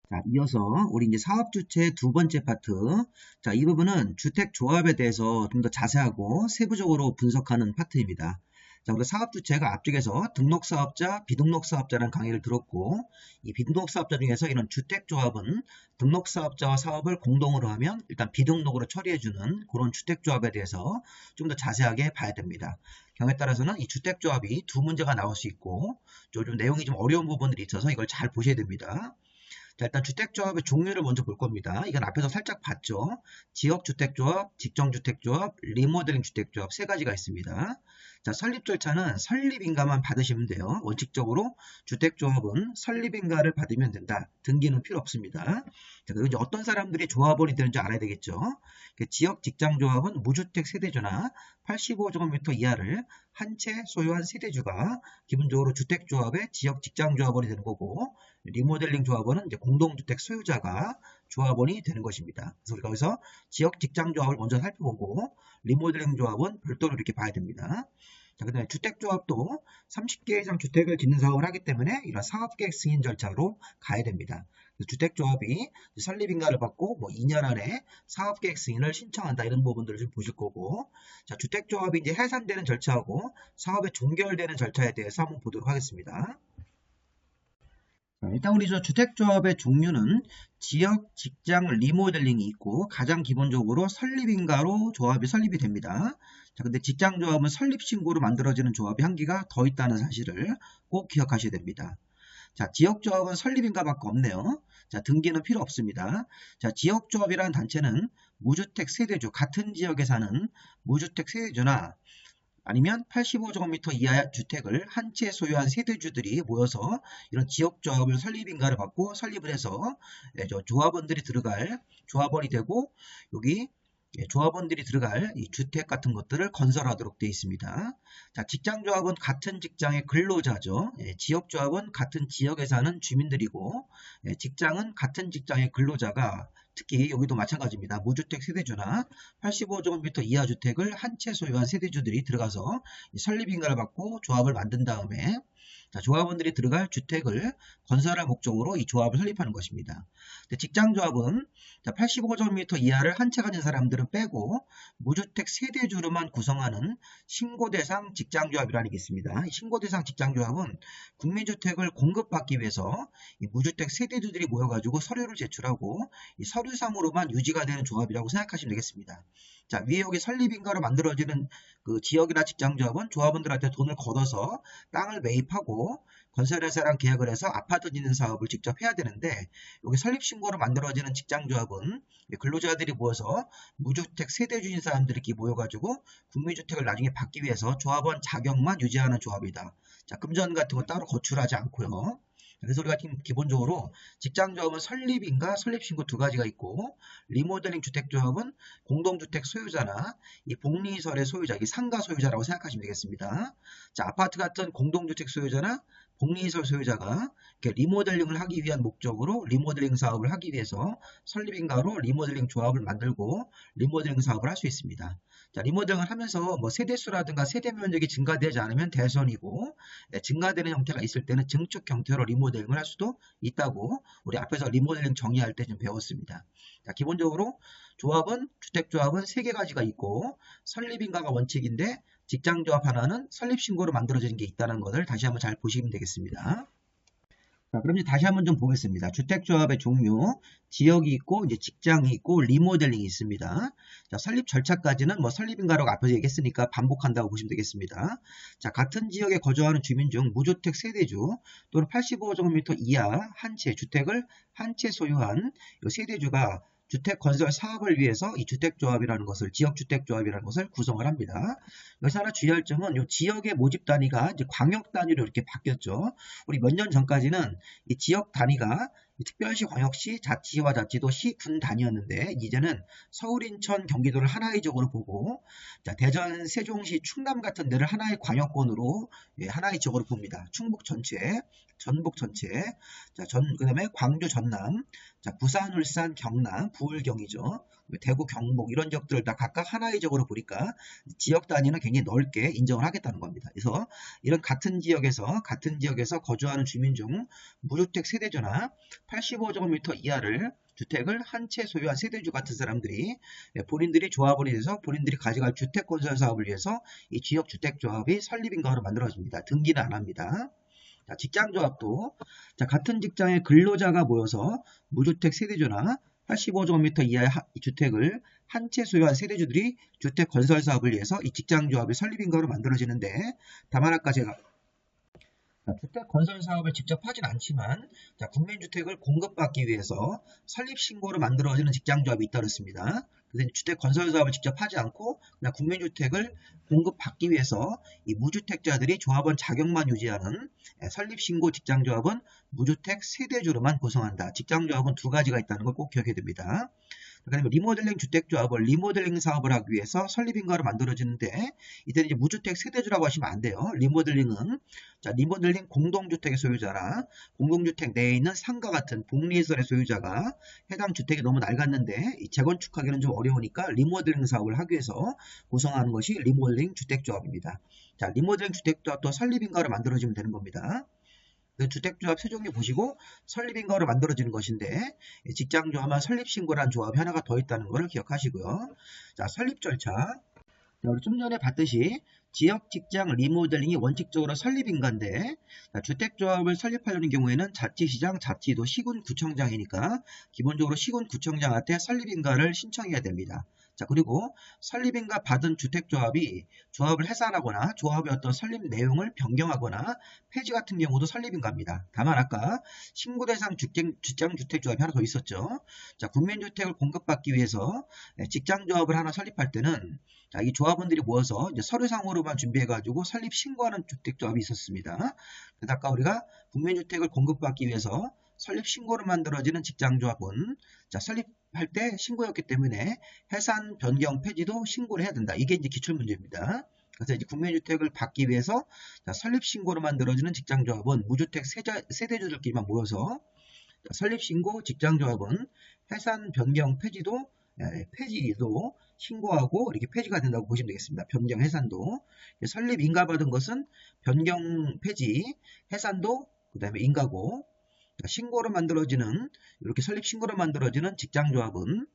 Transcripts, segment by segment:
자, 이어서 우리 이제 사업주체 두 번째 파트. 자, 이 부분은 주택조합에 대해서 좀 더 자세하고 세부적으로 분석하는 파트입니다. 자, 우리 사업주체가 앞쪽에서 등록사업자, 비등록사업자라는 강의를 들었고, 이 비등록사업자 중에서 이런 주택조합은 등록사업자와 사업을 공동으로 하면 일단 비등록으로 처리해주는 그런 주택조합에 대해서 좀 더 자세하게 봐야 됩니다. 경우에 따라서는 이 주택조합이 두 문제가 나올 수 있고, 좀 내용이 좀 어려운 부분들이 있어서 이걸 잘 보셔야 됩니다. 자, 일단 주택조합의 종류를 먼저 볼 겁니다. 이건 앞에서 살짝 봤죠. 지역주택조합, 직정주택조합, 리모델링 주택조합 세 가지가 있습니다. 자, 설립 절차는 설립인가만 받으시면 돼요. 원칙적으로 주택조합은 설립인가를 받으면 된다. 등기는 필요 없습니다. 자, 그리고 이제 어떤 사람들이 조합원이 되는지 알아야 되겠죠. 지역 직장조합은 무주택 세대주나 85제곱미터 이하를 한 채 소유한 세대주가 기본적으로 주택조합의 지역 직장조합원이 되는 거고, 리모델링 조합원은 이제 공동주택 소유자가 조합원이 되는 것입니다. 그래서 우리가 여기서 지역 직장 조합을 먼저 살펴보고 리모델링 조합은 별도로 이렇게 봐야 됩니다. 자, 그 다음에 주택조합도 30개 이상 주택을 짓는 사업을 하기 때문에 이런 사업계획 승인 절차로 가야 됩니다. 주택조합이 설립인가를 받고 뭐 2년 안에 사업계획 승인을 신청한다 이런 부분들을 좀 보실 거고, 자, 주택조합이 이제 해산되는 절차하고 사업에 종결되는 절차에 대해서 한번 보도록 하겠습니다. 자, 일단 우리 저 주택조합의 종류는 지역, 직장, 리모델링이 있고 가장 기본적으로 설립인가로 조합이 설립이 됩니다. 자, 근데 직장조합은 설립신고로 만들어지는 조합이 한 개가 더 있다는 사실을 꼭 기억하셔야 됩니다. 자, 지역조합은 설립인가밖에 없네요. 자, 등기는 필요 없습니다. 자, 지역조합이라는 단체는 무주택 세대주, 같은 지역에 사는 무주택 세대주나 아니면 85제곱미터 이하 주택을 한 채 소유한 세대주들이 모여서 이런 지역조합을 설립인가를 받고 설립을 해서 조합원들이 들어갈 조합원이 되고, 여기 조합원들이 들어갈 이 주택 같은 것들을 건설하도록 되어 있습니다. 자, 직장조합은 같은 직장의 근로자죠. 지역조합은 같은 지역에 사는 주민들이고, 직장은 같은 직장의 근로자가 특히 여기도 마찬가지입니다. 무주택 세대주나 85제곱미터 이하 주택을 한 채 소유한 세대주들이 들어가서 설립인가를 받고 조합을 만든 다음에, 자, 조합원들이 들어갈 주택을 건설할 목적으로 이 조합을 설립하는 것입니다. 직장조합은 85제곱미터 이하를 한 채 가진 사람들은 빼고 무주택 세대주로만 구성하는 신고대상 직장조합이라는 게 있습니다. 이 신고대상 직장조합은 국민주택을 공급받기 위해서 이 무주택 세대주들이 모여가지고 서류를 제출하고 이 서류상으로만 유지가 되는 조합이라고 생각하시면 되겠습니다. 자, 위에 여기 설립인가로 만들어지는 그 지역이나 직장조합은 조합원들한테 돈을 걷어서 땅을 매입하고 건설회사랑 계약을 해서 아파트 짓는 사업을 직접 해야 되는데, 여기 설립신고로 만들어지는 직장조합은 근로자들이 모여서 무주택 세대주인 사람들이 모여가지고 국민주택을 나중에 받기 위해서 조합원 자격만 유지하는 조합이다. 자, 금전 같은 거 따로 거출하지 않고요. 그래서 우리가 기본적으로 직장조합은 설립인가, 설립신고 두 가지가 있고, 리모델링 주택조합은 공동주택 소유자나 이 복리시설의 소유자, 이게 상가 소유자라고 생각하시면 되겠습니다. 자, 아파트 같은 공동주택 소유자나 복리시설 소유자가 리모델링을 하기 위한 목적으로 리모델링 사업을 하기 위해서 설립인가로 리모델링 조합을 만들고 리모델링 사업을 할 수 있습니다. 자, 리모델링을 하면서 뭐 세대수라든가 세대 면적이 증가되지 않으면 대선이고, 증가되는 형태가 있을 때는 증축 형태로 리모델링을 할 수도 있다고 우리 앞에서 리모델링 정의할 때 좀 배웠습니다. 자, 기본적으로 조합은 주택조합은 세 가지가 있고, 설립인가가 원칙인데 직장조합 하나는 설립신고로 만들어지는 게 있다는 것을 다시 한번 잘 보시면 되겠습니다. 자, 그럼 이제 다시 한번 좀 보겠습니다. 주택조합의 종류, 지역이 있고, 이제 직장이 있고, 리모델링이 있습니다. 자, 설립 절차까지는 뭐 설립인가라고 앞에서 얘기했으니까 반복한다고 보시면 되겠습니다. 자, 같은 지역에 거주하는 주민 중 무주택 세대주 또는 85제곱미터 이하 한 채 주택을 한 채 소유한 이 세대주가 주택 건설 사업을 위해서 이 주택조합이라는 것을, 지역주택조합이라는 것을 구성을 합니다. 여기서 하나 주의할 점은 이 지역의 모집 단위가 이제 광역 단위로 이렇게 바뀌었죠. 우리 몇 년 전까지는 이 지역 단위가 특별시, 광역시, 자치와 자치도, 시, 군 단위였는데, 이제는 서울, 인천, 경기도를 하나의 지역으로 보고, 자, 대전, 세종시, 충남 같은 데를 하나의 광역권으로, 하나의 지역으로 봅니다. 충북 전체, 전북 전체, 자, 그다음에 광주, 전남, 자, 부산, 울산, 경남, 부울경이죠. 대구, 경북 이런 지역들을 다 각각 하나의 지역으로 보니까 지역 단위는 굉장히 넓게 인정을 하겠다는 겁니다. 그래서 이런 같은 지역에서 거주하는 주민 중 무주택 세대주나 85제곱미터 이하를 주택을 한 채 소유한 세대주 같은 사람들이 본인들이 조합원이 돼서 본인들이 가져갈 주택 건설 사업을 위해서 이 지역주택조합이 설립인가로 만들어집니다. 등기는 안 합니다. 자, 직장조합도 같은 직장의 근로자가 모여서 무주택 세대주나 85제곱미터 이하의 주택을 한 채 소유한 세대주들이 주택 건설 사업을 위해서 이 직장조합의 설립인가로 만들어지는데, 다만 아까 제가 주택 건설 사업을 직접 하진 않지만 국민주택을 공급받기 위해서 설립신고로 만들어지는 직장조합이 있다고 했습니다. 그래서 주택 건설 사업을 직접 하지 않고 그냥 국민주택을 공급받기 위해서 이 무주택자들이 조합원 자격만 유지하는 설립신고 직장조합은 무주택 세대주로만 구성한다. 직장조합은 두 가지가 있다는 걸 꼭 기억해야 됩니다. 그다음에 리모델링 주택조합을 리모델링 사업을 하기 위해서 설립인가로 만들어지는데, 이때는 이제 무주택 세대주라고 하시면 안 돼요. 리모델링은 리모델링 공동주택의 소유자나 공동주택 내에 있는 상가 같은 복리시설의 소유자가 해당 주택이 너무 낡았는데 이 재건축하기는 좀 어려우니까 리모델링 사업을 하기 위해서 구성하는 것이 리모델링 주택조합입니다. 자, 리모델링 주택조합도 설립인가로 만들어지면 되는 겁니다. 주택조합 세 종류 보시고 설립인가로 만들어지는 것인데, 직장조합만 설립신고라는 조합이 하나가 더 있다는 것을 기억하시고요. 자, 설립 절차. 우리 좀 전에 봤듯이 지역 직장 리모델링이 원칙적으로 설립인가인데, 주택조합을 설립하려는 경우에는 자치시장, 자치도, 시군, 구청장이니까 기본적으로 시군, 구청장한테 설립인가를 신청해야 됩니다. 자, 그리고 설립인가 받은 주택조합이 조합을 해산하거나 조합의 어떤 설립 내용을 변경하거나 폐지 같은 경우도 설립인가입니다. 다만 아까 신고대상 직장주택조합이 하나 더 있었죠. 자, 국민주택을 공급받기 위해서 직장조합을 하나 설립할 때는 이 조합원들이 모여서 이제 서류상으로만 준비해가지고 설립 신고하는 주택조합이 있었습니다. 그래서 아까 우리가 국민주택을 공급받기 위해서 설립 신고로 만들어지는 직장조합은 설립할 때 신고였기 때문에 해산, 변경, 폐지도 신고를 해야 된다. 이게 이제 기출문제입니다. 그래서 이제 국민주택을 받기 위해서 설립 신고로 만들어지는 직장조합은 무주택 세대주들끼리만 모여서 설립 신고 직장조합은 해산, 변경, 폐지도 신고하고 이렇게 폐지가 된다고 보시면 되겠습니다. 변경, 해산도. 설립 인가 받은 것은 변경, 폐지, 해산도, 그 다음에 인가고, 신고로 만들어지는, 이렇게 설립 신고로 만들어지는 직장조합은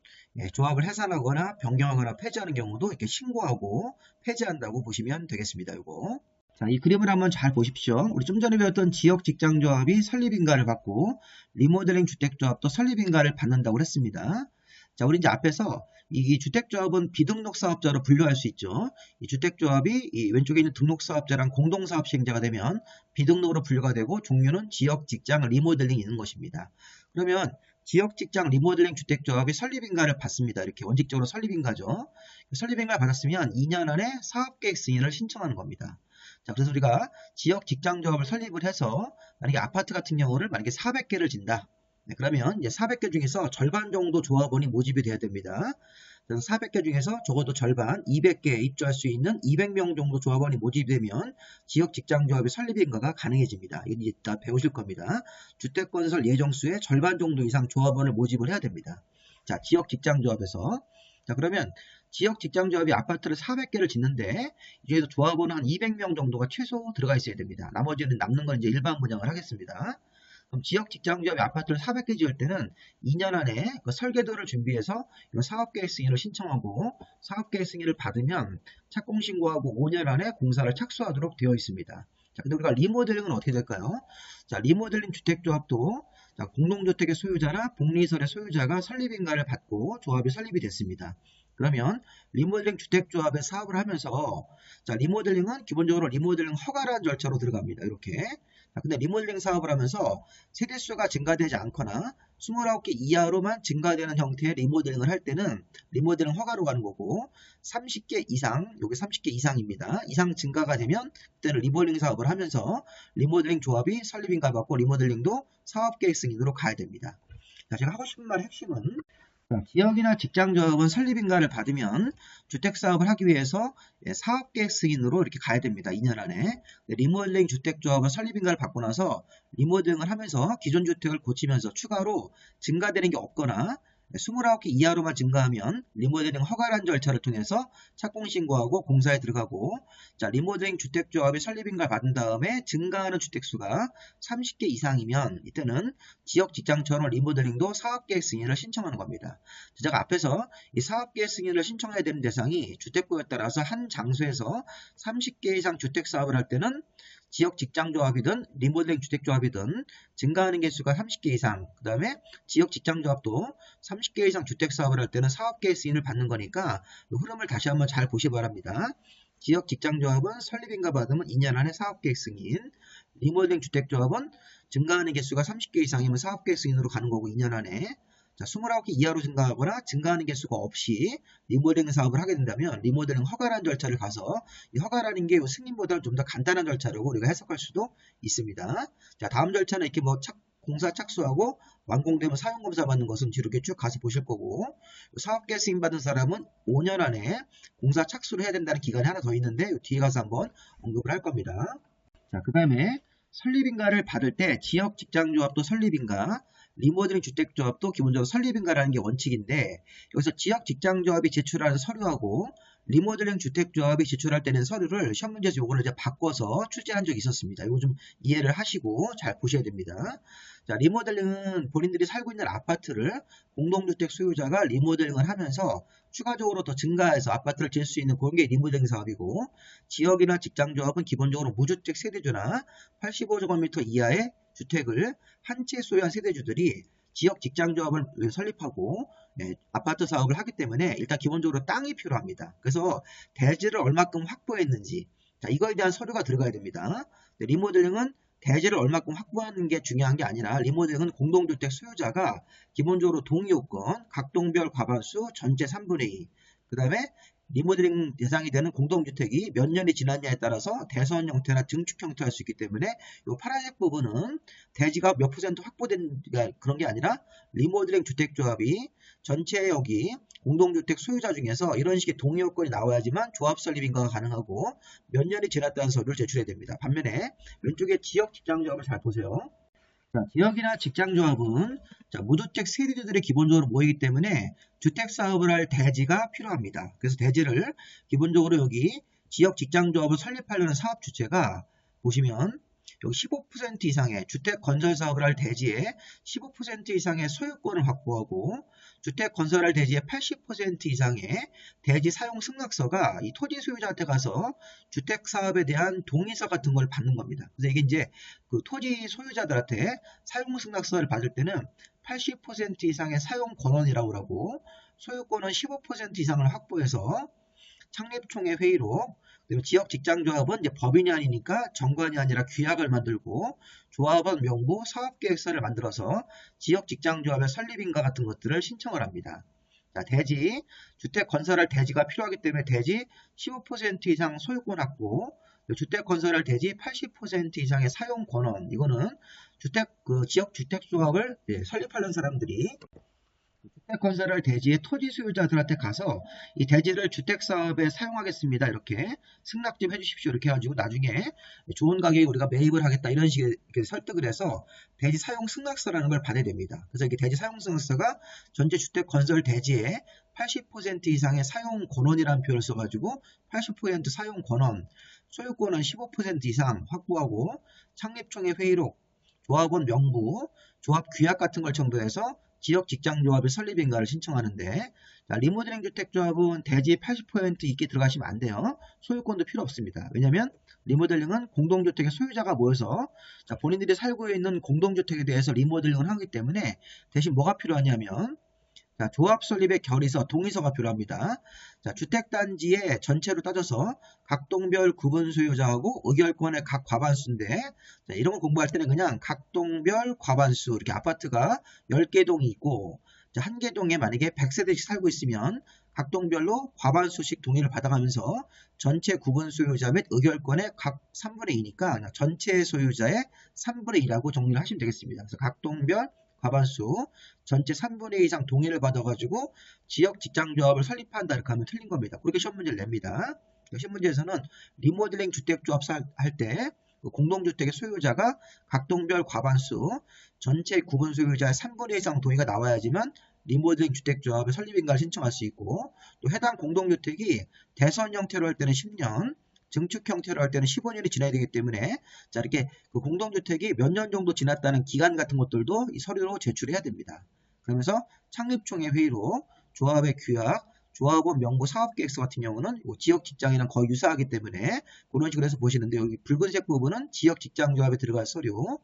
조합을 해산하거나 변경하거나 폐지하는 경우도 이렇게 신고하고 폐지한다고 보시면 되겠습니다. 이거. 자, 이 그림을 한번 잘 보십시오. 우리 좀 전에 배웠던 지역 직장조합이 설립인가를 받고 리모델링 주택조합도 설립인가를 받는다고 했습니다. 자, 우리 이제 앞에서 이 주택조합은 비등록 사업자로 분류할 수 있죠. 이 주택조합이 이 왼쪽에 있는 등록 사업자랑 공동사업 시행자가 되면 비등록으로 분류가 되고 종류는 지역 직장 리모델링이 있는 것입니다. 그러면 지역 직장 리모델링 주택조합이 설립인가를 받습니다. 이렇게 원칙적으로 설립인가죠. 설립인가를 받았으면 2년 안에 사업계획 승인을 신청하는 겁니다. 자, 그래서 우리가 지역 직장조합을 설립을 해서 만약에 아파트 같은 경우를 만약에 400개를 진다. 그러면 이제 400개 중에서 절반 정도 조합원이 모집이 돼야 됩니다. 그래서 400개 중에서 적어도 절반 200개에 입주할 수 있는 200명 정도 조합원이 모집되면 지역 직장조합의 설립인가가 가능해집니다. 이건 이제 다 배우실 겁니다. 주택건설 예정수의 절반 정도 이상 조합원을 모집을 해야 됩니다. 자, 지역 직장조합에서. 자, 그러면 지역 직장조합이 아파트를 400개를 짓는데 이 중에서 조합원은 한 200명 정도가 최소 들어가 있어야 됩니다. 나머지는 남는 건 이제 일반 분양을 하겠습니다. 그럼 지역 직장조합이 아파트를 400개 지을 때는 2년 안에 그 설계도를 준비해서 사업계획 승인을 신청하고 사업계획 승인을 받으면 착공신고하고 5년 안에 공사를 착수하도록 되어 있습니다. 자, 근데 우리가 리모델링은 어떻게 될까요? 자, 리모델링 주택조합도 공동주택의 소유자나 복리시설의 소유자가 설립인가를 받고 조합이 설립이 됐습니다. 그러면 리모델링 주택조합의 사업을 하면서 리모델링은 기본적으로 리모델링 허가라는 절차로 들어갑니다. 이렇게. 근데 리모델링 사업을 하면서 세대수가 증가되지 않거나 29개 이하로만 증가되는 형태의 리모델링을 할 때는 리모델링 허가로 가는 거고 30개 이상, 여기 30개 이상입니다. 이상 증가가 되면 그때는 리모델링 사업을 하면서 리모델링 조합이 설립인가 받고 리모델링도 사업계획 승인으로 가야 됩니다. 자, 제가 하고 싶은 말의 핵심은 지역이나 직장조합은 설립인가를 받으면 주택사업을 하기 위해서 사업계획 승인으로 이렇게 가야 됩니다. 2년 안에. 리모델링 주택조합은 설립인가를 받고 나서 리모델링을 하면서 기존 주택을 고치면서 추가로 증가되는 게 없거나 29개 이하로만 증가하면 리모델링 허가란 절차를 통해서 착공 신고하고 공사에 들어가고, 자, 리모델링 주택조합의 설립인가를 받은 다음에 증가하는 주택수가 30개 이상이면 이때는 지역 직장처럼 리모델링도 사업계획 승인을 신청하는 겁니다. 제가 앞에서 이 사업계획 승인을 신청해야 되는 대상이 주택구에 따라서 한 장소에서 30개 이상 주택사업을 할 때는 지역 직장조합이든 리모델링 주택조합이든 증가하는 개수가 30개 이상, 그 다음에 지역 직장조합도 30개 이상 주택사업을 할 때는 사업계획 승인을 받는 거니까 이 흐름을 다시 한번 잘 보시기 바랍니다. 지역 직장조합은 설립인가 받으면 2년 안에 사업계획 승인, 리모델링 주택조합은 증가하는 개수가 30개 이상이면 사업계획 승인으로 가는 거고 2년 안에, 자, 29개 이하로 증가하거나 증가하는 개수가 없이 리모델링 사업을 하게 된다면 리모델링 허가라는 절차를 가서, 이 허가라는 게 승인보다 좀 더 간단한 절차라고 우리가 해석할 수도 있습니다. 자, 다음 절차는 이렇게 뭐 공사 착수하고 완공되면 사용검사 받는 것은 뒤로 이렇게 쭉 가서 보실 거고, 사업계획 승인 받은 사람은 5년 안에 공사 착수를 해야 된다는 기간이 하나 더 있는데 뒤에 가서 한번 언급을 할 겁니다. 자, 그 다음에 설립인가를 받을 때 지역 직장조합도 설립인가, 리모델링 주택조합도 기본적으로 설립인가라는 게 원칙인데, 여기서 지역 직장조합이 제출하는 서류하고 리모델링 주택조합이 제출할 때는 서류를 시험 문제에서 요거를 이제 바꿔서 출제한 적이 있었습니다. 이거 좀 이해를 하시고 잘 보셔야 됩니다. 자, 리모델링은 본인들이 살고 있는 아파트를 공동주택 소유자가 리모델링을 하면서 추가적으로 더 증가해서 아파트를 지을 수 있는 그런 게 리모델링 사업이고, 지역이나 직장조합은 기본적으로 무주택 세대주나 85제곱미터 이하의 주택을 한 채 소유한 세대주들이 지역 직장조합을 설립하고 아파트 사업을 하기 때문에 일단 기본적으로 땅이 필요합니다. 그래서 대지를 얼마큼 확보했는지, 자, 이거에 대한 서류가 들어가야 됩니다. 리모델링은 대지를 얼마큼 확보하는 게 중요한 게 아니라 리모델링은 공동주택 소유자가 기본적으로 동의요건, 각동별 과반수, 전체 3분의 2, 그 다음에 리모델링 대상이 되는 공동주택이 몇 년이 지났냐에 따라서 대선 형태나 증축 형태가 할 수 있기 때문에 이 파란색 부분은 대지가 몇 % 확보된 그런 게 아니라 리모델링 주택조합이 전체 여기 공동주택 소유자 중에서 이런 식의 동의요건이 나와야지만 조합 설립인가가 가능하고 몇 년이 지났다는 서류를 제출해야 됩니다. 반면에 왼쪽에 지역 직장조합을 잘 보세요. 자, 지역이나 직장조합은 무주택 세대주들이 기본적으로 모이기 때문에 주택사업을 할 대지가 필요합니다. 그래서 대지를 기본적으로 여기 지역 직장조합을 설립하려는 사업주체가 보시면 여기 15% 이상의 주택 건설 사업을 할 대지에 15% 이상의 소유권을 확보하고, 주택 건설할 대지의 80% 이상의 대지 사용 승낙서가 이 토지 소유자한테 가서 주택 사업에 대한 동의서 같은 걸 받는 겁니다. 그래서 이게 이제 그 토지 소유자들한테 사용 승낙서를 받을 때는 80% 이상의 사용 권한이라고 하고, 소유권은 15% 이상을 확보해서 창립총회 회의록, 그리고 지역 직장조합은 이제 법인이 아니니까 정관이 아니라 규약을 만들고, 조합원 명부 사업계획서를 만들어서 지역 직장조합의 설립인가 같은 것들을 신청을 합니다. 자, 대지, 주택 건설할 대지가 필요하기 때문에 대지 15% 이상 소유권 확보, 주택 건설할 대지 80% 이상의 사용 권한, 이거는 지역 주택조합을 설립하는 사람들이 주택 건설할 대지의 토지 소유자들한테 가서 이 대지를 주택사업에 사용하겠습니다, 이렇게 승낙 좀 해주십시오, 이렇게 해가지고 나중에 좋은 가격에 우리가 매입을 하겠다, 이런 식의 설득을 해서 대지 사용 승낙서라는 걸 받아야 됩니다. 그래서 이게 대지 사용 승낙서가 전체 주택 건설 대지의 80% 이상의 사용 권한이라는 표현을 써가지고 80% 사용 권한, 소유권은 15% 이상 확보하고, 창립총회 회의록, 조합원 명부, 조합 규약 같은 걸 첨부해서 지역 직장조합의 설립인가를 신청하는데, 자, 리모델링 주택조합은 대지 80% 있게 들어가시면 안 돼요. 소유권도 필요 없습니다. 왜냐하면 리모델링은 공동주택의 소유자가 모여서 본인들이 살고 있는 공동주택에 대해서 리모델링을 하기 때문에 대신 뭐가 필요하냐면 조합 설립의 결의서, 동의서가 필요합니다. 자, 주택단지의 전체로 따져서 각동별 구분 소유자하고 의결권의 각 과반수인데, 자, 이런 거 공부할 때는 그냥 각동별 과반수, 이렇게 아파트가 10개 동이 있고, 자, 한 개 동에 만약에 100세대씩 살고 있으면 각동별로 과반수씩 동의를 받아가면서 전체 구분 소유자 및 의결권의 각 3분의 2니까 전체 소유자의 3분의 2라고 정리를 하시면 되겠습니다. 그래서 각동별 과반수 전체 3분의 2 이상 동의를 받아가지고 지역 직장조합을 설립한다, 이렇게 하면 틀린 겁니다. 그렇게 시험 문제를 냅니다. 시험 문제에서는 리모델링 주택조합 할 때 공동주택의 소유자가 각동별 과반수 전체 구분 소유자의 3분의 1 이상 동의가 나와야지만 리모델링 주택조합의 설립인가를 신청할 수 있고, 또 해당 공동주택이 대선 형태로 할 때는 10년, 증축 형태로 할 때는 15년이 지나야 되기 때문에, 자, 이렇게 그 공동주택이 몇 년 정도 지났다는 기간 같은 것들도 이 서류로 제출해야 됩니다. 그러면서 창립총회 회의로 조합의 규약, 조합원 명부 사업계획서 같은 경우는 지역 직장이랑 거의 유사하기 때문에 그런 식으로 해서 보시는데, 여기 붉은색 부분은 지역 직장 조합에 들어갈 서류,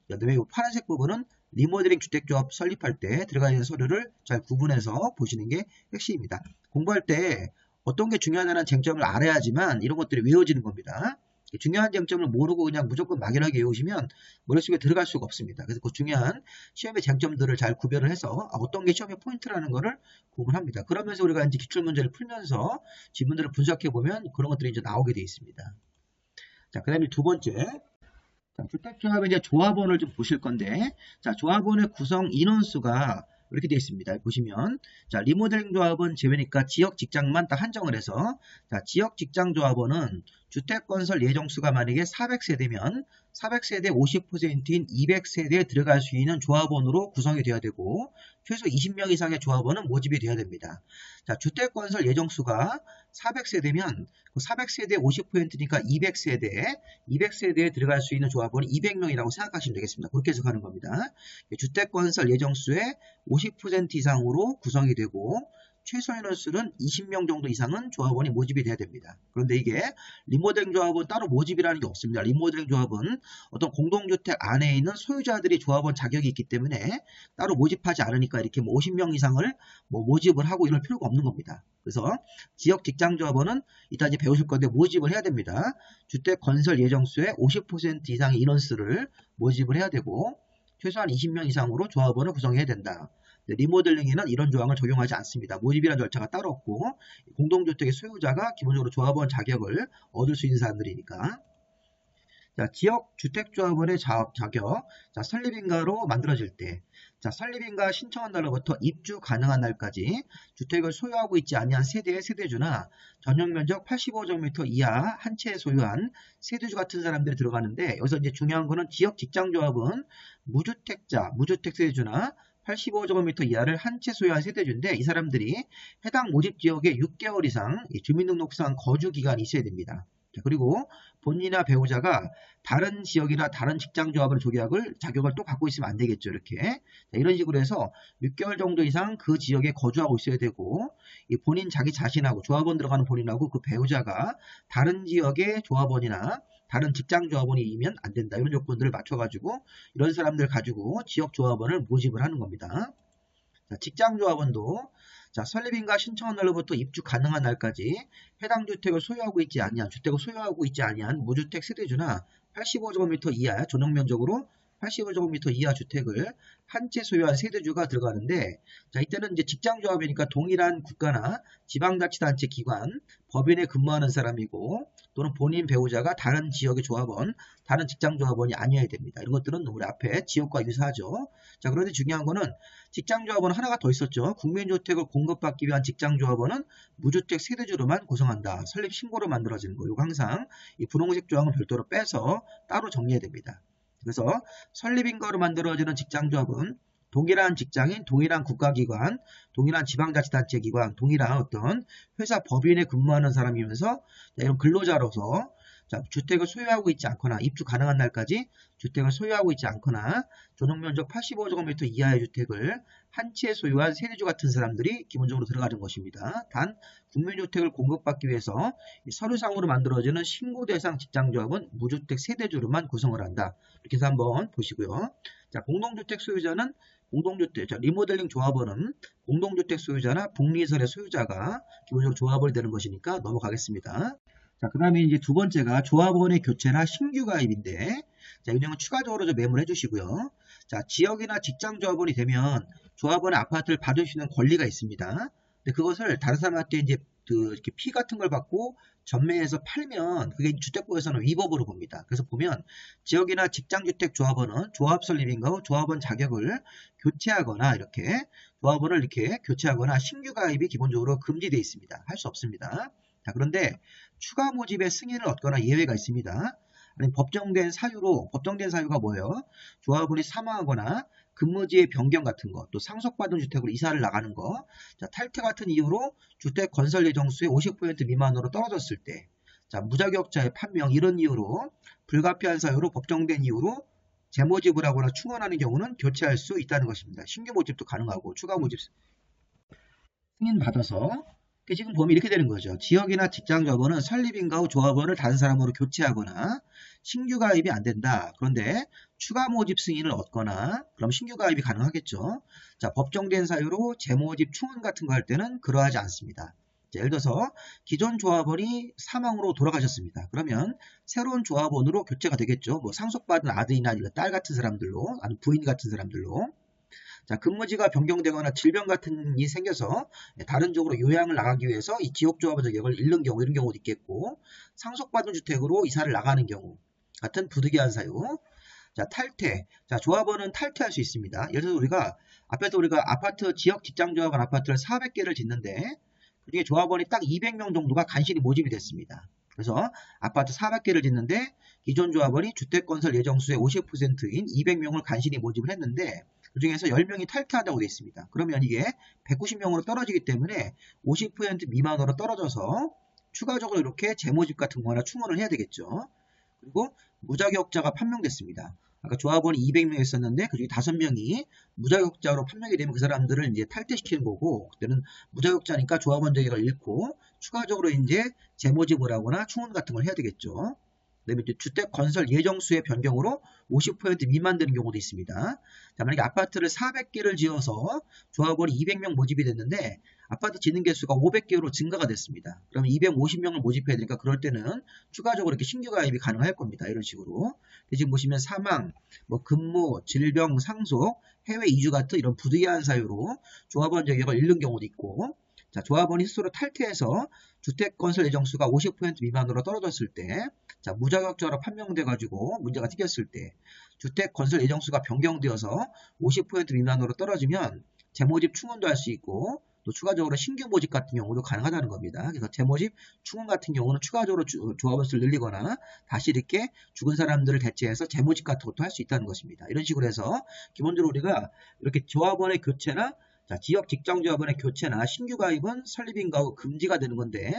그다음에 이 파란색 부분은 리모델링 주택조합 설립할 때 들어가 있는 서류를 잘 구분해서 보시는 게 핵심입니다. 공부할 때 어떤 게 중요하다는 쟁점을 알아야지만 이런 것들이 외워지는 겁니다. 중요한 쟁점을 모르고 그냥 무조건 막연하게 외우시면 머릿속에 들어갈 수가 없습니다. 그래서 그 중요한 시험의 쟁점들을 잘 구별을 해서 어떤 게 시험의 포인트라는 거를 구분합니다. 그러면서 우리가 이제 기출문제를 풀면서 지문들을 분석해 보면 그런 것들이 이제 나오게 되어 있습니다. 자, 그 다음에 두 번째. 자, 주택조합의 이제 조합원을 좀 보실 건데, 자, 조합원의 구성 인원수가 이렇게 되어 있습니다. 보시면, 자, 리모델링 조합은 제외니까 지역 직장만 딱 한정을 해서, 자, 지역 직장 조합원은 주택건설 예정수가 만약에 400세대면 400세대 50%인 200세대에 들어갈 수 있는 조합원으로 구성이 되어야 되고, 최소 20명 이상의 조합원은 모집이 되어야 됩니다. 자, 주택건설 예정수가 400세대면 그 400세대 50%니까 200세대에 들어갈 수 있는 조합원이 200명이라고 생각하시면 되겠습니다. 그렇게 해석하는 겁니다. 주택건설 예정수의 50% 이상으로 구성이 되고, 최소 인원수는 20명 정도 이상은 조합원이 모집이 돼야 됩니다. 그런데 이게 리모델링 조합은 따로 모집이라는 게 없습니다. 리모델링 조합은 어떤 공동주택 안에 있는 소유자들이 조합원 자격이 있기 때문에 따로 모집하지 않으니까 이렇게 50명 이상을 모집을 하고 이럴 필요가 없는 겁니다. 그래서 지역 직장 조합원은 이따 이제 배우실 건데 모집을 해야 됩니다. 주택 건설 예정수의 50% 이상의 인원수를 모집을 해야 되고, 최소한 20명 이상으로 조합원을 구성해야 된다. 리모델링에는 이런 조항을 적용하지 않습니다. 모집이라는 절차가 따로 없고, 공동주택의 소유자가 기본적으로 조합원 자격을 얻을 수 있는 사람들이니까. 자, 지역 주택조합원의 자격, 자, 설립인가로 만들어질 때, 자, 설립인가 신청한 날로부터 입주 가능한 날까지 주택을 소유하고 있지 아니한 세대의 세대주나 전용면적 85제곱미터 이하 한 채 소유한 세대주 같은 사람들이 들어가는데, 여기서 이제 중요한 거는 지역 직장조합은 무주택자, 무주택 세대주나 85제곱미터 이하를 한 채 소유한 세대주인데, 이 사람들이 해당 모집 지역에 6개월 이상 주민등록상 거주 기간이 있어야 됩니다. 그리고 본인이나 배우자가 다른 지역이나 다른 직장조합을 조계할 자격을 또 갖고 있으면 안 되겠죠. 이렇게 이런 식으로 해서 6개월 정도 이상 그 지역에 거주하고 있어야 되고, 이 본인 자기 자신하고 조합원 들어가는 본인하고 그 배우자가 다른 지역의 조합원이나 다른 직장조합원이면 안 된다. 이런 조건들을 맞춰가지고 이런 사람들 가지고 지역조합원을 모집을 하는 겁니다. 자, 직장조합원도 자, 설립인가 신청한 날로부터 입주 가능한 날까지 해당 주택을 소유하고 있지 아니한 무주택 세대주나 85제곱미터 이하 전용면적으로 85제곱미터 이하 주택을 한 채 소유한 세대주가 들어가는데, 자, 이때는 이제 직장조합이니까 동일한 국가나 지방자치단체 기관, 법인에 근무하는 사람이고, 또는 본인 배우자가 다른 지역의 조합원, 다른 직장조합원이 아니어야 됩니다. 이런 것들은 우리 앞에 지역과 유사하죠. 자, 그런데 중요한 거는 직장조합원은 하나가 더 있었죠. 국민주택을 공급받기 위한 직장조합원은 무주택 세대주로만 구성한다. 설립 신고로 만들어지는 거. 이거 항상 이 분홍색 조항을 별도로 빼서 따로 정리해야 됩니다. 그래서 설립인가로 만들어지는 직장조합은 동일한 직장인, 동일한 국가기관, 동일한 지방자치단체 기관, 동일한 어떤 회사 법인에 근무하는 사람이면서 이런 근로자로서 자, 주택을 소유하고 있지 않거나 입주 가능한 날까지 주택을 소유하고 있지 않거나 전용면적 85제곱미터 이하의 주택을 한 채 소유한 세대주 같은 사람들이 기본적으로 들어가는 것입니다. 단 국민주택을 공급받기 위해서 서류상으로 만들어지는 신고대상 직장조합은 무주택 세대주로만 구성을 한다. 이렇게 해서 한번 보시고요. 자, 공동주택 소유자는 자, 리모델링 조합원은 공동주택 소유자나 복리설의 소유자가 기본적으로 조합원이 되는 것이니까 넘어가겠습니다. 자, 그 다음에 이제 두 번째가 조합원의 교체나 신규 가입인데, 자, 이 내용은 추가적으로 좀 메모를 해주시고요. 자, 지역이나 직장 조합원이 되면 조합원의 아파트를 받을 수 있는 권리가 있습니다. 근데 그것을 다른 사람한테 이제 이렇게 피 같은 걸 받고 전매해서 팔면 그게 주택법에서는 위법으로 봅니다. 그래서 보면 지역이나 직장주택 조합원은 조합 설립인가 조합원 자격을 교체하거나 이렇게 조합원을 이렇게 교체하거나 신규 가입이 기본적으로 금지되어 있습니다. 할 수 없습니다. 자, 그런데 추가 모집의 승인을 얻거나 예외가 있습니다. 아니, 법정된 사유가 뭐예요? 조합원이 사망하거나 근무지의 변경 같은 거, 또 상속받은 주택으로 이사를 나가는 거, 자, 탈퇴 같은 이유로 주택 건설 예정수의 50% 미만으로 떨어졌을 때, 자, 무자격자의 판명 이런 이유로 불가피한 사유로 법정된 이유로 재모집을 하거나 충원하는 경우는 교체할 수 있다는 것입니다. 신규 모집도 가능하고 추가 모집 승인 받아서 지금 보면 이렇게 되는 거죠. 지역이나 직장 조합원은 설립인가 후 조합원을 다른 사람으로 교체하거나 신규 가입이 안 된다. 그런데 추가 모집 승인을 얻거나 그럼 신규 가입이 가능하겠죠. 자, 법정된 사유로 재모집 충원 같은 거 할 때는 그러하지 않습니다. 자, 예를 들어서 기존 조합원이 사망으로 돌아가셨습니다. 그러면 새로운 조합원으로 교체가 되겠죠. 뭐 상속받은 아들이나 딸 같은 사람들로, 아니면 부인 같은 사람들로. 자, 근무지가 변경되거나 질병 같은 일이 생겨서 다른 쪽으로 요양을 나가기 위해서 이 지역조합원 자격을 잃는 경우 이런 경우도 있겠고, 상속받은 주택으로 이사를 나가는 경우 같은 부득이한 사유. 자, 탈퇴. 자, 조합원은 탈퇴할 수 있습니다. 예를 들어서 우리가 아파트 지역 직장조합원 아파트를 400개를 짓는데 그중에 조합원이 딱 200명 정도가 간신히 모집이 됐습니다. 그래서 아파트 400개를 짓는데 기존 조합원이 주택건설 예정수의 50%인 200명을 간신히 모집을 했는데 그 중에서 10명이 탈퇴한다고 되어 있습니다. 그러면 이게 190명으로 떨어지기 때문에 50% 미만으로 떨어져서 추가적으로 이렇게 재모집 같은 거나 충원을 해야 되겠죠. 그리고 무자격자가 판명됐습니다. 아까 조합원이 200명 있었는데 그중에 5명이 무자격자로 판명이 되면 그 사람들을 이제 탈퇴시키는 거고, 그때는 무자격자니까 조합원 자격을 잃고 추가적으로 이제 재모집을 하거나 충원 같은 걸 해야 되겠죠. 그다음에 이제 주택 건설 예정수의 변경으로 50% 미만 되는 경우도 있습니다. 자, 만약에 아파트를 400개를 지어서 조합원이 200명 모집이 됐는데 아파트 짓는 개수가 500개로 증가가 됐습니다. 그러면 250명을 모집해야 되니까 그럴 때는 추가적으로 이렇게 신규 가입이 가능할 겁니다. 이런 식으로. 지금 보시면 사망, 뭐 근무, 질병, 상속, 해외 이주 같은 이런 부득이한 사유로 조합원 자격을 잃는 경우도 있고, 자, 조합원이 스스로 탈퇴해서 주택 건설 예정수가 50% 미만으로 떨어졌을 때, 자, 무자격자로 판명돼가지고 문제가 생겼을 때, 주택 건설 예정수가 변경되어서 50% 미만으로 떨어지면 재모집 충원도 할 수 있고, 또 추가적으로 신규 모집 같은 경우도 가능하다는 겁니다. 그래서 재모집 충원 같은 경우는 추가적으로 조합원 수를 늘리거나 다시 이렇게 죽은 사람들을 대체해서 재모집 같은 것도 할 수 있다는 것입니다. 이런 식으로 해서 기본적으로 우리가 이렇게 조합원의 교체나 자, 지역 직장조합원의 교체나 신규 가입은 설립인가 후 금지가 되는 건데,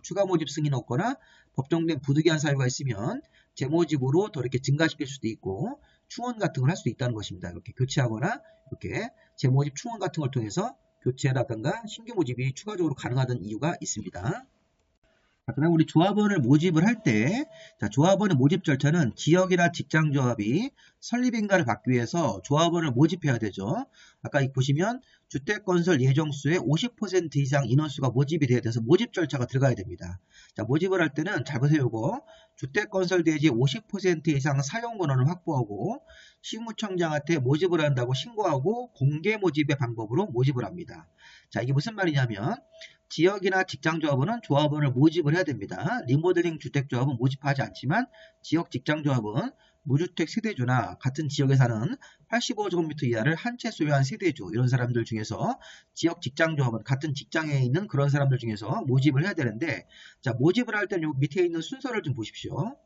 추가 모집 승인 없거나 법정된 부득이한 사유가 있으면 재모집으로 더 이렇게 증가시킬 수도 있고 충원 같은 걸 할 수도 있다는 것입니다. 이렇게 교체하거나 이렇게 재모집 충원 같은 걸 통해서 교체라든가 신규 모집이 추가적으로 가능하다는 이유가 있습니다. 자, 그다음 우리 조합원을 모집을 할 때, 자, 조합원의 모집 절차는 지역이나 직장조합이 설립인가를 받기 위해서 조합원을 모집해야 되죠. 아까 보시면 주택건설 예정수의 50% 이상 인원수가 모집이 돼야 돼서 모집 절차가 들어가야 됩니다. 자, 모집을 할 때는 잘 보세요. 이거 주택건설 대지의 50% 이상 사용 권한을 확보하고 시무청장한테 모집을 한다고 신고하고 공개 모집의 방법으로 모집을 합니다. 자, 이게 무슨 말이냐면 지역이나 직장조합원은 조합원을 모집을 해야 됩니다. 리모델링 주택조합은 모집하지 않지만 지역 직장조합은 무주택 세대주나 같은 지역에 사는 85제곱미터 이하를 한 채 소유한 세대주 이런 사람들 중에서 지역 직장조합은 같은 직장에 있는 그런 사람들 중에서 모집을 해야 되는데, 자, 모집을 할 때는 요 밑에 있는 순서를 좀 보십시오.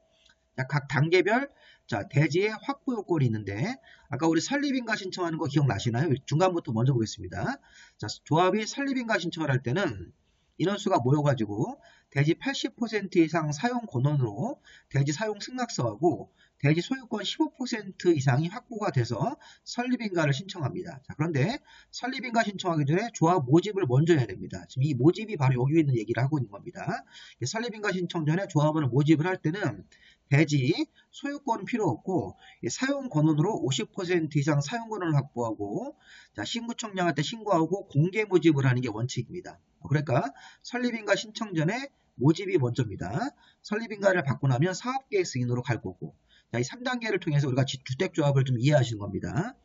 자, 각 단계별 자, 대지의 확보 요건이 있는데 아까 우리 설립인가 신청하는 거 기억나시나요? 중간부터 먼저 보겠습니다. 자, 조합이 설립인가 신청을 할 때는 인원수가 모여가지고 대지 80% 이상 사용 권원으로 대지 사용 승낙서하고 대지 소유권 15% 이상이 확보가 돼서 설립인가를 신청합니다. 자, 그런데 설립인가 신청하기 전에 조합 모집을 먼저 해야 됩니다. 지금 이 모집이 바로 여기 있는 얘기를 하고 있는 겁니다. 설립인가 신청 전에 조합원을 모집을 할 때는 대지 소유권은 필요 없고 사용 권원으로 50% 이상 사용 권원을 확보하고, 자, 신구청장한테 신고하고 공개 모집을 하는 게 원칙입니다. 그러니까 설립인가 신청 전에 모집이 먼저입니다. 설립인가를 받고 나면 사업계획 승인으로 갈 거고, 자, 이 3단계를 통해서 우리가 주택조합을 좀 이해하시는 겁니다.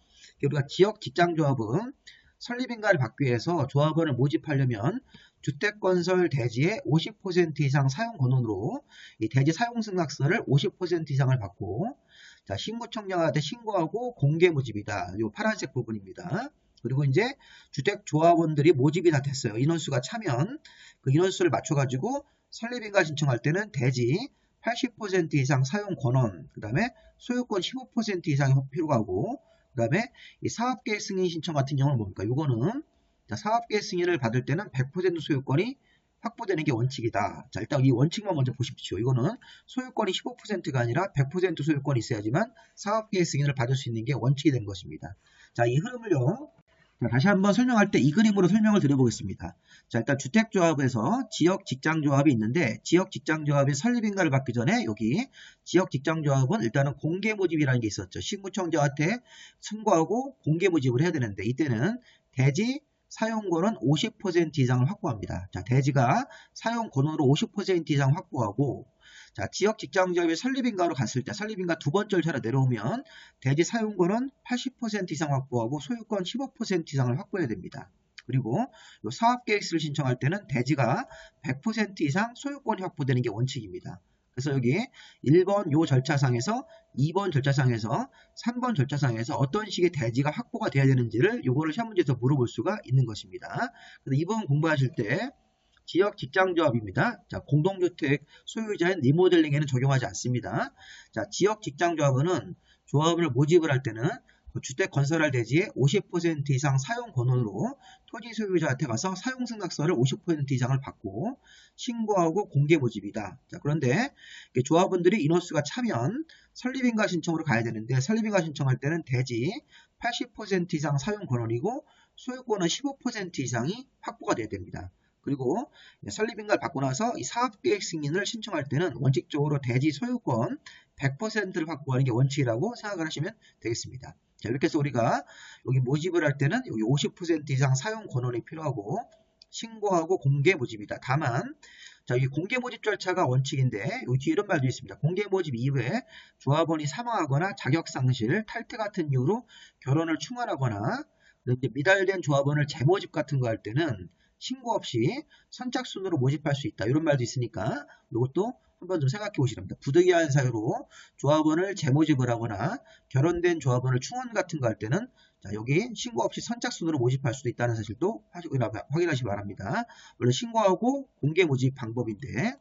우리가 지역 직장조합은 설립인가를 받기 위해서 조합원을 모집하려면 주택건설 대지의 50% 이상 사용 권원으로 이 대지 사용 승낙서를 50% 이상을 받고, 자, 신구청장한테 신고하고 공개 모집이다. 이 파란색 부분입니다. 그리고 이제 주택조합원들이 모집이 다 됐어요. 인원수가 차면 그 인원수를 맞춰가지고 설립인가 신청할 때는 대지 80% 이상 사용 권원, 그 다음에 소유권 15% 이상이 필요하고 그 다음에 이 사업계획 승인 신청 같은 경우는 뭡니까? 요거는 사업계획 승인을 받을 때는 100% 소유권이 확보되는 게 원칙이다. 자, 일단 이 원칙만 먼저 보십시오. 이거는 소유권이 15%가 아니라 100% 소유권이 있어야지만 사업계획 승인을 받을 수 있는 게 원칙이 된 것입니다. 자, 이 흐름을요. 자, 다시 한번 설명할 때 이 그림으로 설명을 드려보겠습니다. 자, 일단 주택조합에서 지역직장조합이 있는데 지역직장조합의 설립인가를 받기 전에 여기 지역직장조합은 일단은 공개모집이라는 게 있었죠. 시군청장한테 청구하고 공개모집을 해야 되는데 이때는 대지 사용권은 50% 이상을 확보합니다. 자, 대지가 사용권으로 50% 이상 확보하고 자, 지역직장조합의 설립인가로 갔을 때 설립인가 두 번째 절차로 내려오면 대지 사용권은 80% 이상 확보하고 소유권 15% 이상을 확보해야 됩니다. 그리고 사업계획서를 신청할 때는 대지가 100% 이상 소유권이 확보되는 게 원칙입니다. 그래서 여기 1번 요 절차상에서 2번 절차상에서 3번 절차상에서 어떤 식의 대지가 확보가 돼야 되는지를 요거를 시험 문제에서 물어볼 수가 있는 것입니다. 그래서 이번 공부하실 때 지역 직장조합입니다. 자, 공동주택 소유자인 리모델링에는 적용하지 않습니다. 자, 지역 직장조합은 조합을 모집을 할 때는 주택 건설할 대지의 50% 이상 사용 권한으로 토지 소유자한테 가서 사용 승낙서를 50% 이상을 받고 신고하고 공개 모집이다. 자, 그런데 조합원들이 인원수가 차면 설립인가 신청으로 가야 되는데 설립인가 신청할 때는 대지 80% 이상 사용 권한이고 소유권은 15% 이상이 확보가 돼야 됩니다. 그리고 설립인가를 받고 나서 이 사업계획 승인을 신청할 때는 원칙적으로 대지 소유권 100%를 확보하는 게 원칙이라고 생각을 하시면 되겠습니다. 자, 이렇게 해서 우리가 여기 모집을 할 때는 여기 50% 이상 사용 권한이 필요하고 신고하고 공개 모집이다. 다만 자, 이 공개 모집 절차가 원칙인데 여기 뒤에 이런 말도 있습니다. 공개 모집 이후에 조합원이 사망하거나 자격 상실, 탈퇴 같은 이유로 결혼을 충원하거나 미달된 조합원을 재모집 같은 거 할 때는 신고 없이 선착순으로 모집할 수 있다. 이런 말도 있으니까 이것도 한번 좀 생각해 보시기 바랍니다. 부득이한 사유로 조합원을 재모집을 하거나 결혼된 조합원을 충원 같은 거 할 때는 자, 여기 신고 없이 선착순으로 모집할 수도 있다는 사실도 확인하시기 바랍니다. 원래 신고하고 공개 모집 방법인데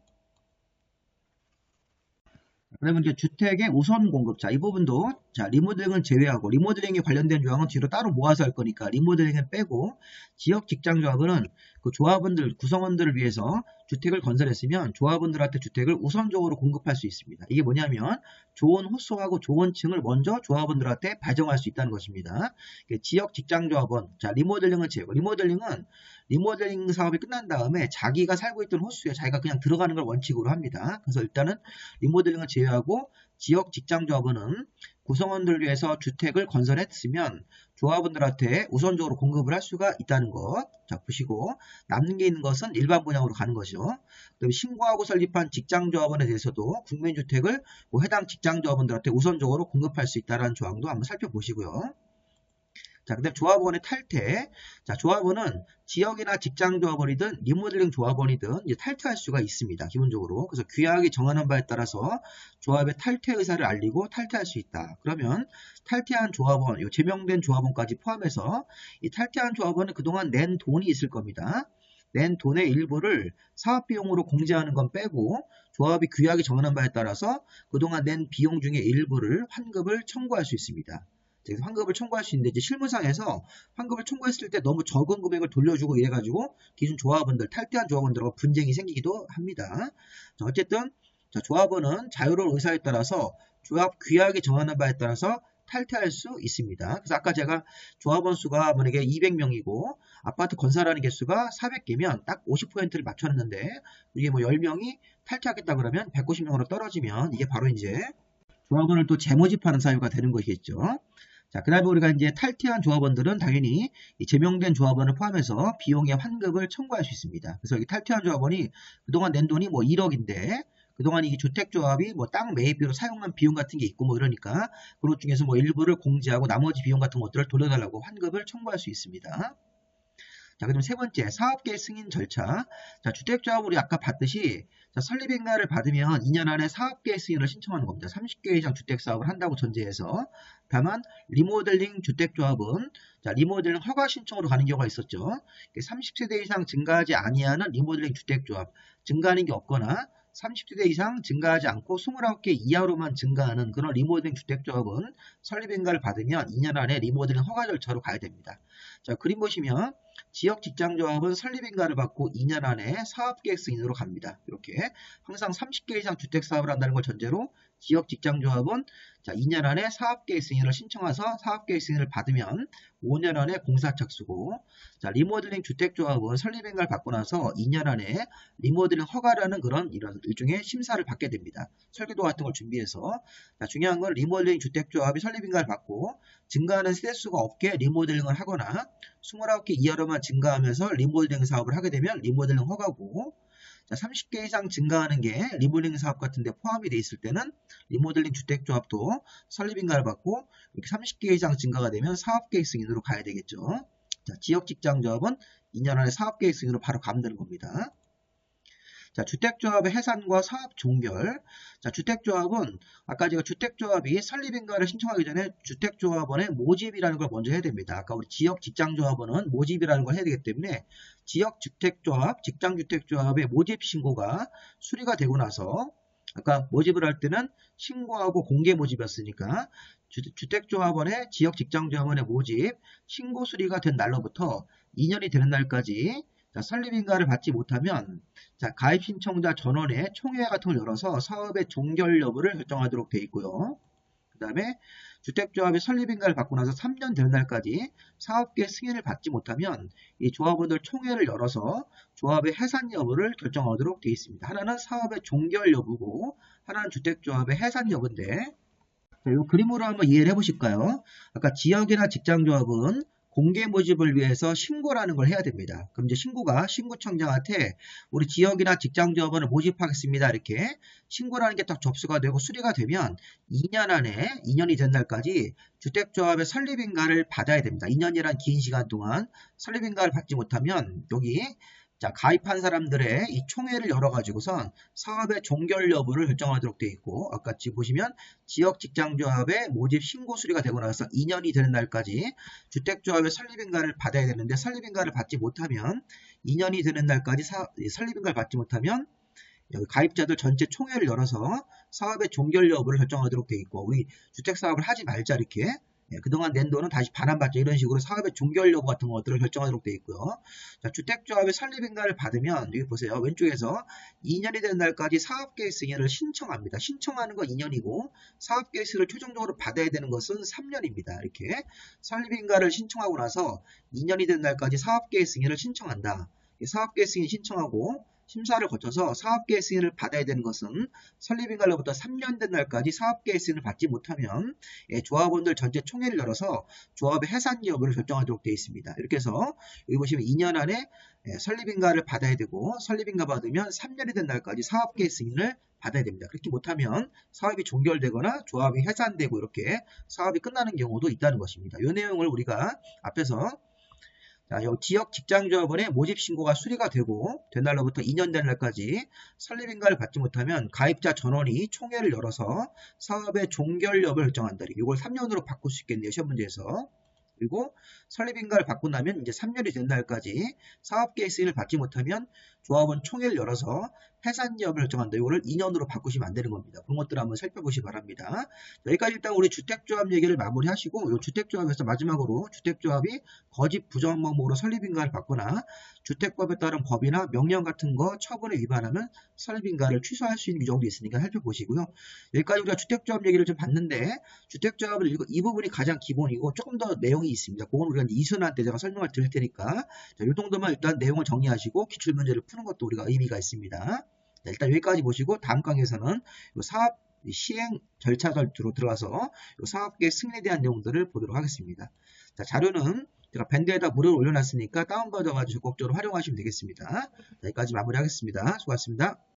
그러면 이제 주택의 우선 공급자 이 부분도 자 리모델링은 제외하고 리모델링에 관련된 조항은 뒤로 따로 모아서 할 거니까 리모델링은 빼고 지역 직장조합은 그 조합원들 구성원들을 위해서 주택을 건설했으면 조합원들한테 주택을 우선적으로 공급할 수 있습니다. 이게 뭐냐면 좋은 호수하고 좋은 층을 먼저 조합원들한테 배정할 수 있다는 것입니다. 지역 직장조합원 자 리모델링은 제외고 리모델링 사업이 끝난 다음에 자기가 살고 있던 호수에 자기가 그냥 들어가는 걸 원칙으로 합니다. 그래서 일단은 리모델링을 제외하고 지역 직장조합원은 구성원들을 위해서 주택을 건설했으면 조합원들한테 우선적으로 공급을 할 수가 있다는 것. 자, 보시고 남는 게 있는 것은 일반 분양으로 가는 것이죠. 그다음에 신고하고 설립한 직장조합원에 대해서도 국민주택을 해당 직장조합원들한테 우선적으로 공급할 수 있다는 조항도 한번 살펴보시고요. 자, 그 다음 조합원의 탈퇴. 자, 조합원은 지역이나 직장조합원이든 리모델링 조합원이든 이제 탈퇴할 수가 있습니다. 기본적으로. 그래서 규약이 정하는 바에 따라서 조합의 탈퇴 의사를 알리고 탈퇴할 수 있다. 그러면 탈퇴한 조합원, 이 제명된 조합원까지 포함해서 이 탈퇴한 조합원은 그동안 낸 돈이 있을 겁니다. 낸 돈의 일부를 사업비용으로 공제하는 건 빼고 조합이 규약이 정하는 바에 따라서 그동안 낸 비용 중에 일부를 환급을 청구할 수 있습니다. 환급을 청구할 수 있는데 이제 실무상에서 환급을 청구했을 때 너무 적은 금액을 돌려주고 이래가지고 기존 조합원들 탈퇴한 조합원들과 분쟁이 생기기도 합니다. 자, 어쨌든 자, 조합원은 자유로운 의사에 따라서 조합 규약이 정하는 바에 따라서 탈퇴할 수 있습니다. 그래서 아까 제가 조합원 수가 만약에 200명이고 아파트 건설하는 개수가 400개면 딱 50%를 맞췄는데 이게 뭐 10명이 탈퇴하겠다 그러면 190명으로 떨어지면 이게 바로 이제 조합원을 또 재모집하는 사유가 되는 것이겠죠. 자, 그 다음에 우리가 이제 탈퇴한 조합원들은 당연히 이 제명된 조합원을 포함해서 비용의 환급을 청구할 수 있습니다. 그래서 여기 탈퇴한 조합원이 그동안 낸 돈이 뭐 1억인데 그동안 이 주택조합이 뭐 땅 매입비로 사용한 비용 같은 게 있고 뭐 이러니까 그것 중에서 뭐 일부를 공제하고 나머지 비용 같은 것들을 돌려달라고 환급을 청구할 수 있습니다. 자, 그럼 세 번째, 사업계획 승인 절차. 자, 주택조합 우리 아까 봤듯이 자, 설립인가를 받으면 2년 안에 사업계획 승인을 신청하는 겁니다. 30개 이상 주택사업을 한다고 전제해서. 다만 리모델링 주택조합은 자, 리모델링 허가 신청으로 가는 경우가 있었죠. 30세대 이상 증가하지 아니하는 리모델링 주택조합, 증가하는 게 없거나 30세대 이상 증가하지 않고 29개 이하로만 증가하는 그런 리모델링 주택조합은 설립인가를 받으면 2년 안에 리모델링 허가 절차로 가야 됩니다. 자, 그림 보시면 지역 직장조합은 설립인가를 받고 2년 안에 사업계획 승인으로 갑니다. 이렇게 항상 30개 이상 주택사업을 한다는 걸 전제로 지역 직장조합은 자, 2년 안에 사업계획 승인을 신청해서 사업계획 승인을 받으면 5년 안에 공사 착수고, 자, 리모델링 주택조합은 설립인가를 받고 나서 2년 안에 리모델링 허가라는 그런 이런 일종의 심사를 받게 됩니다. 설계도 같은 걸 준비해서. 자, 중요한 건 리모델링 주택조합이 설립인가를 받고 증가하는 세대수가 없게 리모델링을 하거나 29개 이하로만 증가하면서 리모델링 사업을 하게 되면 리모델링 허가고, 자, 30개 이상 증가하는 게 리모델링 사업 같은 데 포함이 되어 있을 때는 리모델링 주택조합도 설립인가를 받고 이렇게 30개 이상 증가가 되면 사업계획 승인으로 가야 되겠죠. 자, 지역직장조합은 2년 안에 사업계획 승인으로 바로 가면 되는 겁니다. 자, 주택조합의 해산과 사업 종결. 자, 주택조합은 아까 제가 주택조합이 설립인가를 신청하기 전에 주택조합원의 모집이라는 걸 먼저 해야 됩니다. 아까 우리 지역직장조합원은 모집이라는 걸 해야 되기 때문에 지역주택조합, 직장주택조합의 모집 신고가 수리가 되고 나서 아까 모집을 할 때는 신고하고 공개 모집이었으니까 주택조합원의 지역직장조합원의 모집 신고 수리가 된 날로부터 2년이 되는 날까지 자, 설립인가를 받지 못하면 자, 가입 신청자 전원의 총회 같은 걸 열어서 사업의 종결 여부를 결정하도록 되어 있고요. 그 다음에 주택조합이 설립인가를 받고 나서 3년 되는 날까지 사업계획 승인을 받지 못하면 이 조합원들 총회를 열어서 조합의 해산 여부를 결정하도록 되어 있습니다. 하나는 사업의 종결 여부고 하나는 주택조합의 해산 여부인데, 자, 이 그림으로 한번 이해를 해보실까요? 아까 지역이나 직장조합은 공개 모집을 위해서 신고라는 걸 해야 됩니다. 그럼 이제 신구청장한테 우리 지역이나 직장조합원을 모집하겠습니다. 이렇게 신고라는 게 딱 접수가 되고 수리가 되면 2년 안에 2년이 된 날까지 주택조합의 설립인가를 받아야 됩니다. 2년이란 긴 시간 동안 설립인가를 받지 못하면 여기 자, 가입한 사람들의 이 총회를 열어가지고선 사업의 종결 여부를 결정하도록 되어 있고, 아까 지금 보시면 지역 직장조합의 모집 신고 수리가 되고 나서 2년이 되는 날까지 주택조합의 설립인가를 받아야 되는데 설립인가를 받지 못하면 2년이 되는 날까지 설립인가를 받지 못하면 여기 가입자들 전체 총회를 열어서 사업의 종결 여부를 결정하도록 되어 있고, 우리 주택사업을 하지 말자 이렇게 그동안 낸 돈은 다시 반환받자 이런 식으로 사업의 종결 여부 같은 것들을 결정하도록 되어 있고요. 자, 주택조합의 설립인가를 받으면 여기 보세요. 왼쪽에서 2년이 되는 날까지 사업계획 승인을 신청합니다. 신청하는 건 2년이고 사업계획 승인을 최종적으로 받아야 되는 것은 3년입니다. 이렇게 설립인가를 신청하고 나서 2년이 되는 날까지 사업계획 승인을 신청한다. 사업계획 승인 신청하고 심사를 거쳐서 사업계획 승인을 받아야 되는 것은 설립인가로부터 3년 된 날까지 사업계획 승인을 받지 못하면 조합원들 전체 총회를 열어서 조합의 해산 여부를 결정하도록 되어 있습니다. 이렇게 해서 여기 보시면 2년 안에 설립인가를 받아야 되고 설립인가 받으면 3년이 된 날까지 사업계획 승인을 받아야 됩니다. 그렇게 못하면 사업이 종결되거나 조합이 해산되고 이렇게 사업이 끝나는 경우도 있다는 것입니다. 이 내용을 우리가 앞에서 자, 지역 직장조합원의 모집 신고가 수리가 되고 된 날로부터 2년 된 날까지 설립인가를 받지 못하면 가입자 전원이 총회를 열어서 사업의 종결 여부를 결정한다. 이걸 3년으로 바꿀 수 있겠네요. 시험 문제에서. 그리고 설립인가를 받고 나면 이제 3년이 된 날까지 사업계획 승인을 받지 못하면 조합원 총회를 열어서 해산 여부를 결정한다. 이거를 2년으로 바꾸시면 안 되는 겁니다. 그런 것들을 한번 살펴보시기 바랍니다. 여기까지 일단 우리 주택조합 얘기를 마무리하시고 이 주택조합에서 마지막으로 주택조합이 거짓 부정 명목으로 설립인가를 받거나 주택법에 따른 법이나 명령 같은 거 처분에 위반하면 설립인가를 취소할 수 있는 규정도 있으니까 살펴보시고요. 여기까지 우리가 주택조합 얘기를 좀 봤는데 주택조합은 이 부분이 가장 기본이고 조금 더 내용이 있습니다. 그건 우리가 이순환 때 제가 설명을 드릴 테니까 자, 이 정도만 일단 내용을 정리하시고 기출문제를 푸는 것도 우리가 의미가 있습니다. 자, 일단 여기까지 보시고 다음 강의에서는 사업 시행 절차로 들어가서 사업계획 승인에 대한 내용들을 보도록 하겠습니다. 자, 자료는 제가 밴드에다 무료로 올려놨으니까 다운받아가지고 적극적으로 활용하시면 되겠습니다. 여기까지 마무리하겠습니다. 수고하셨습니다.